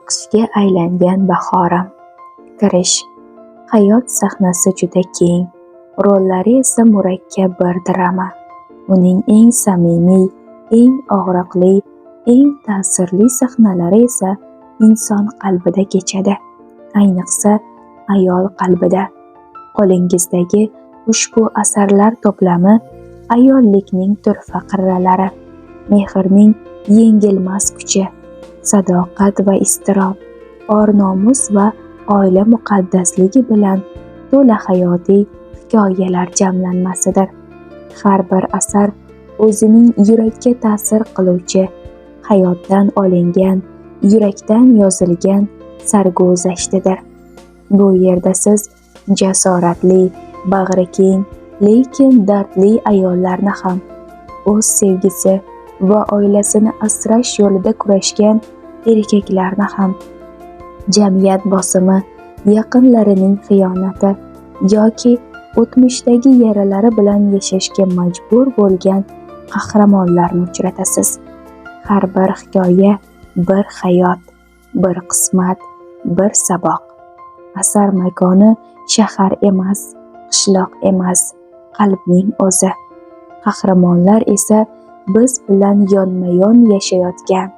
Qishga aylangan bahorim. Kirish. Hayot sahnasi juda keng, rollari esa murakkab bir drama. Uning eng samimiy, eng og'riqli, eng ta'sirli sahnalari esa inson qalbida kechadi, ayniqsa ayol qalbida. Qo'lingizdagi ushbu asarlar to'plami ayollikning turfa qirralari, mehrning yengilmas kuchi, sadoqat va iztirob, or-nomus va oila muqaddasligi bilan to'la hayotiy hikoyalar jamlanmasidir. Har bir asar o'zining yurakka ta'sir qiluvchi, hayotdan olingan, yurakdan yozilgan sarguzashtidir. Bu yerda siz jasoratli, bag'ri keng, lekin dardli ayollarni ham, o'z sevgisi va oilasini asrash yo'lida kurashgan erkaklarni ham, jamiyat bosimi, yaqinlarining xiyonati yoki o'tmishdagi yaralari bilan yashashga majbur bo'lgan qahramonlarni uchratasiz. Har bir hikoya bir hayot, bir qismat, bir saboq. Asar makoni shahar emas, qishloq emas, qalbning o'zi. Qahramonlar esa biz bilan yonma-yon yashayotgan,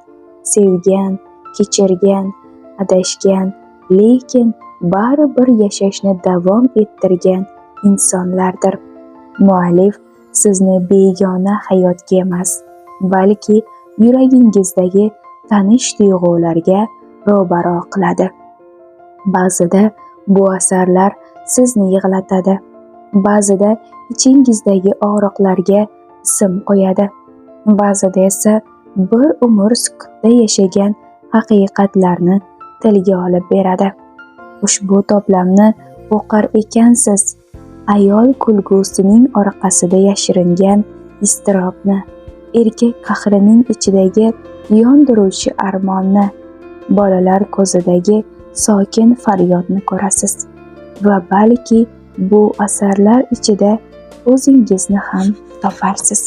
sevgan, kechirgan, adashgan, lekin baribir yashashni davom ettirgan insonlardir. Muallif sizni begona hayotga emas, balki yuragingizdagi tanish tuyg'ularga ro'baro qiladi. Ba'zida bu asarlar sizni yig'latadi, ba'zida ichingizdagi og'riqlarga ism qo'yadi, ba'zida esa bir umr sukutda yashagan haqiqatlarni tilga olib beradi. Ushbu to'plamni o'qir ekansiz, ayol kulgusining orqasida yashiringan iztirobni, erkak qahrining ichidagi yondiruvchi armonni, bolalar ko'zidagi sokin faryodni ko'rasiz va balki bu asarlar ichida o'zingizni ham toparsiz.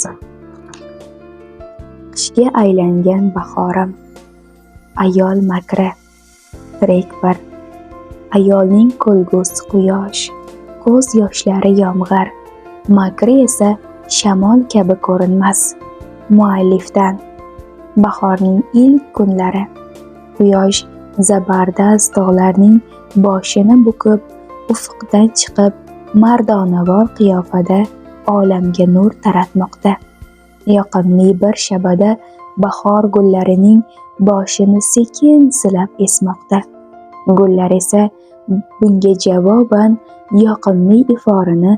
Qishga aylangan bahorim. Ayol makri. Tirik bir. Ayolning kulgusi quyosh, ko'z yoshlari yomg'ir, makri esa shamol kabi ko'rinmas. Muallifdan. Bahorning ilk kunlari. Quyosh zabardast tog'larning boshini bukib, ufqdan chiqib, mardonavor qiyofada olamga nur taratmoqda. Yoqimli bir shabada bahor gullarining boshini sekin silab esmoqda. Gullar esa bunga javoban yoqimli iforini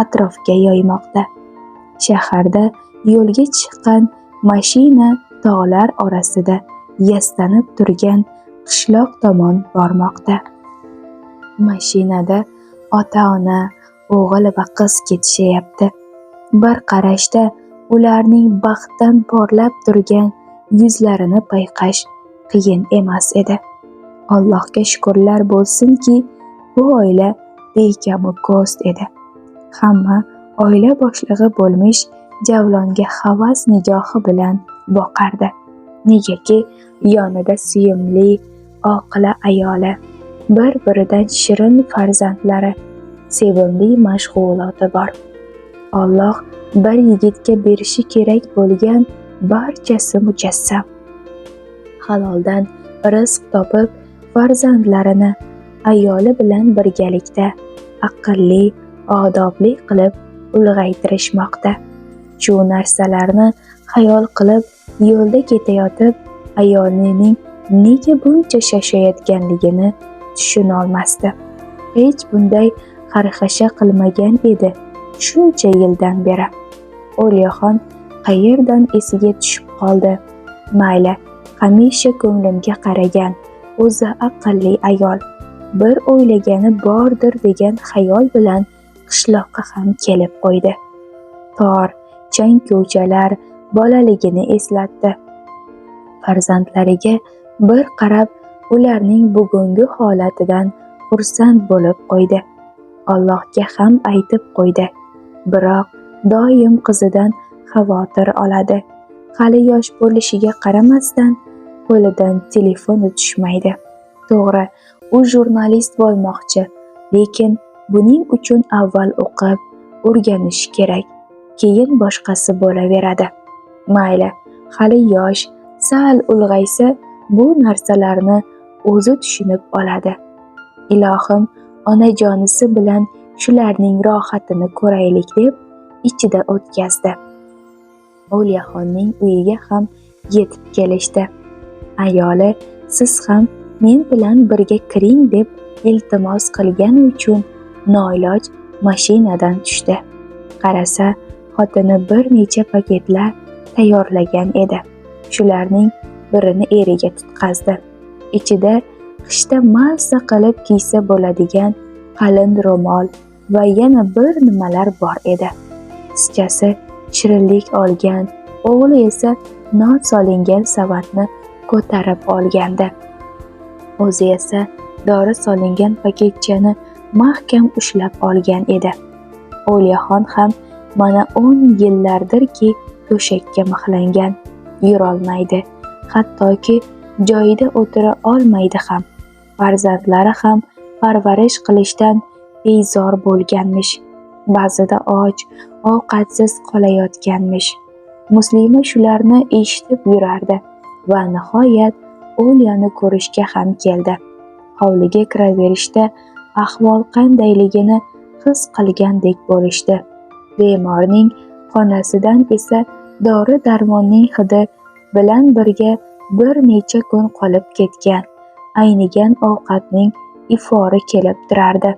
atrofga yoymoqda. Shaharda yo'lga chiqqan mashina tog'lar orasida yastanib turgan qishloq tomon bormoqda. Mashinada ota-ona, o'g'il va qiz ketishayapti. Bir qarashda ularning baxtdan porlab turgan yuzlarini payqash qiyin emas edi. Allohga shukrlar bo'lsinki, bu oila bekamu ko'st edi. Hamma oila boshlig'i bo'lmish Javlonga havas nigohi bilan boqardi. Negaki yonida suyimli, oqila ayoli, bir-biridan shirin farzandlari, sevimli mashg'uloti bor. Alloh bir yigitga berishi kerak bo'lgan barchasi mujassam. Haloldan rizq topib, farzandlarini ayoli bilan birgalikda aqlli, odobli qilib ulg'aytirishmoqda. Shu narsalarni xayol qilib yo'lda ketayotib, ayolining nega buncha shoshayotganligini tushunolmasdi. Hech bunday xarxasha qilmagan edi shuncha yildan beri. O'liyaxon qayerdan esiga tushib qoldi. Mayli, hamisha ko'nglimga qaragan, o'zi aqlli ayol, bir o'ylagani bordir degan xayol bilan qishloqqa ham kelib qo'ydi. Tor, chang ko'chalar bolaligini eslatdi. Farzandlariga bir qarab, ularning bugungi holatidan xursand bo'lib qo'ydi. Allohga ham aytib qo'ydi. Biroq doim qizidan xavotir oladi. Hali yosh bo'lishiga qaramasdan qo'lidan telefon tushmaydi. To'g'ri, u jurnalist bo'lmoqchi, lekin buning uchun avval o'qib, o'rganish kerak, keyin boshqasi bo'laveradi. Mayli, hali yosh, sal ulg'aysa bu narsalarni o'zi tushunib oladi. Ilohim, onajonisi bilan shularning rohatini ko'raylik deb ichida o'tkazdi. O'liyaxonning uyiga ham yetib kelishdi. Ayoli siz ham men bilan birga kiring deb iltimos qilgani uchun noiloj mashinadan tushdi. Qarasa, xotini bir necha paketlar tayyorlagan edi. Shularning birini eriga tutqazdi. Ichida qishda mazza qilib kiysa bo'ladigan qalin ro'mol va yana bir nimalar bor edi. Qizchasi shirinlik olgan, o'g'li esa non solingan savatni ko'tarib olgandi. O'zi esa dori solingan paketchani mahkam ushlab olgan edi. O'liyaxon ham mana 10 yillardirki to'shakka mixlangan, yurolmaydi, hattoki joyida o'tira olmaydi ham. Farzandlari ham parvarish qilishdan bezor bo'lganmish. Ba'zida och, ovqatsiz qolayotganmish. Muslima shularni eshitib yurardi va nihoyat O'liyani ko'rishga ham keldi. Hovliga kiraverishda ahvol qandayligini his qilgandek bo'lishdi. Bemorning xonasidan esa dori-darmonning hidi bilan birga bir necha kun qolib ketgan, aynigan ovqatning ifori kelib turardi.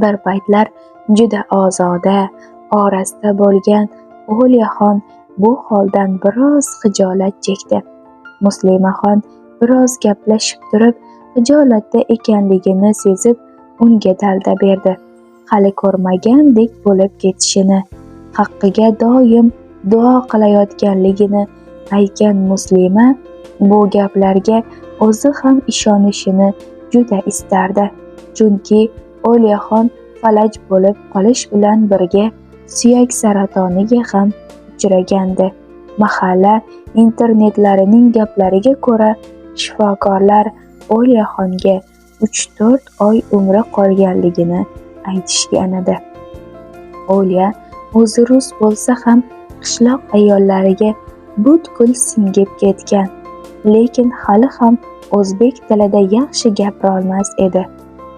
Bir paytlar juda ozoda, orasta bo'lgan O'liyaxon bu holdan biroz xijolat chekdi. Muslimaxon biroz gaplashib turib, xijolatda ekanligini sezib, unga dalda berdi. Hali ko'rmagandek bo'lib ketishini, haqqiga doim duo qilayotganligini aytgan Muslima bu gaplarga o'zi ham ishonishini juda istardi. Chunki O'liyaxon falaj bo'lib qolish bilan birga suyak saratoniga ham uchragandi. Mahalla internetlarining gaplariga ko'ra, shifokorlar O'liyaxonga 3-4 oy umri qolganligini aytishgan edi. O'liya o'zi rus bo'lsa ham qishloq ayollariga butkul singib ketgan, lekin hali ham o'zbek tilida yaxshi gapira olmas edi.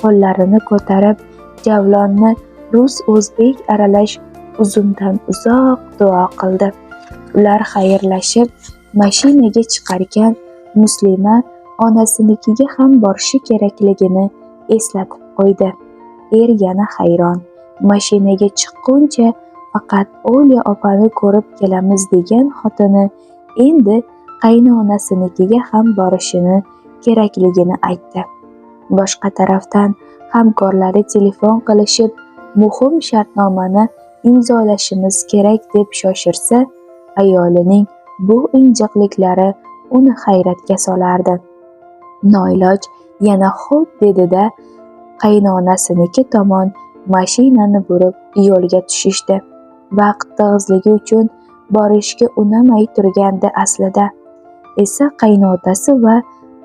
Qo'llarini ko'tarib, javlonni rus-o'zbek aralash uzundan uzoq duo qildi. Ular xayrlashib mashinaga chiqarkan, Muslima onasinikiga ham borishi kerakligini eslatib qo'ydi. Yana hayron, mashinaga chiqquncha faqat O'liya opani ko'rib kelamiz degan xotini endi qaynonasinikiga ham borishini kerakligini aytdi. Boshqa tarafdan hamkorlari telefon qilishib, muhim shartnomani imzolashimiz kerak deb shoshirsa, ayolining bu injiqliklari uni hayratga solardi. Noiloj yana xo'p dedi-da, qaynonasiniki tomon mashinani burib yo'lga tushishdi. Vaqt tig'izligi uchun borishga unamay turgandi aslida. Esa qaynotasi va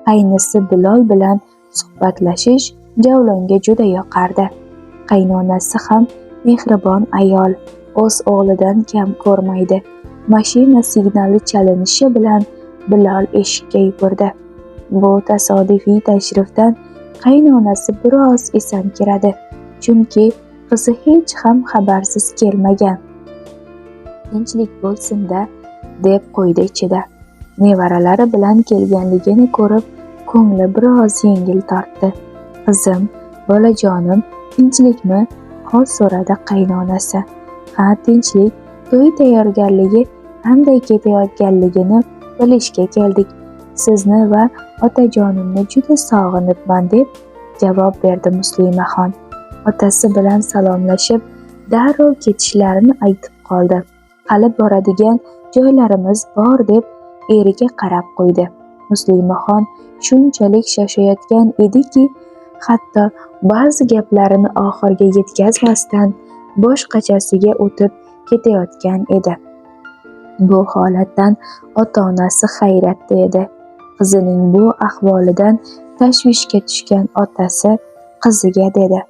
qaynisi Bilol bilan suhbatlashish Javlonga juda yoqardi. Qaynonasi ham mehribon ayol, o'z o'g'lidan kam ko'rmaydi. Mashina signali chalinishi bilan Bilol eshikka yugurdi. Bu tasodifiy tashrifdan qaynonasi biroz esankiradi, chunki qizi hech ham xabarsiz kelmagan. Tinchlik bo'lsin-da, deb qo'ydi ichida. Nevaralari bilan kelganligini ko'rib, ko'ngli biroz yengil tortdi. Qizim, bolajonim, tinchlikmi? Hol so'radi qaynonasi. Ha, tinchlik. To'y tayyorgarligi qanday ketayotganligini bilishga keldik. Sizni va otajonimni juda sog'inibman deb javob berdi Muslimaxon. Otasi bilan salomlashib, darrov ketishlarini aytib qoldi. Hali boradigan joylarimiz bor deb eriga qarab qo'ydi. Muslimaxon shunchalik shoshayotgan ediki, hatto ba'zi gaplarini oxiriga yetkazmasdan boshqachasiga o'tib ketayotgan edi. Bu holatdan ota-onasi hayratda edi. Qizining bu ahvolidan tashvishga tushgan otasi qiziga dedi: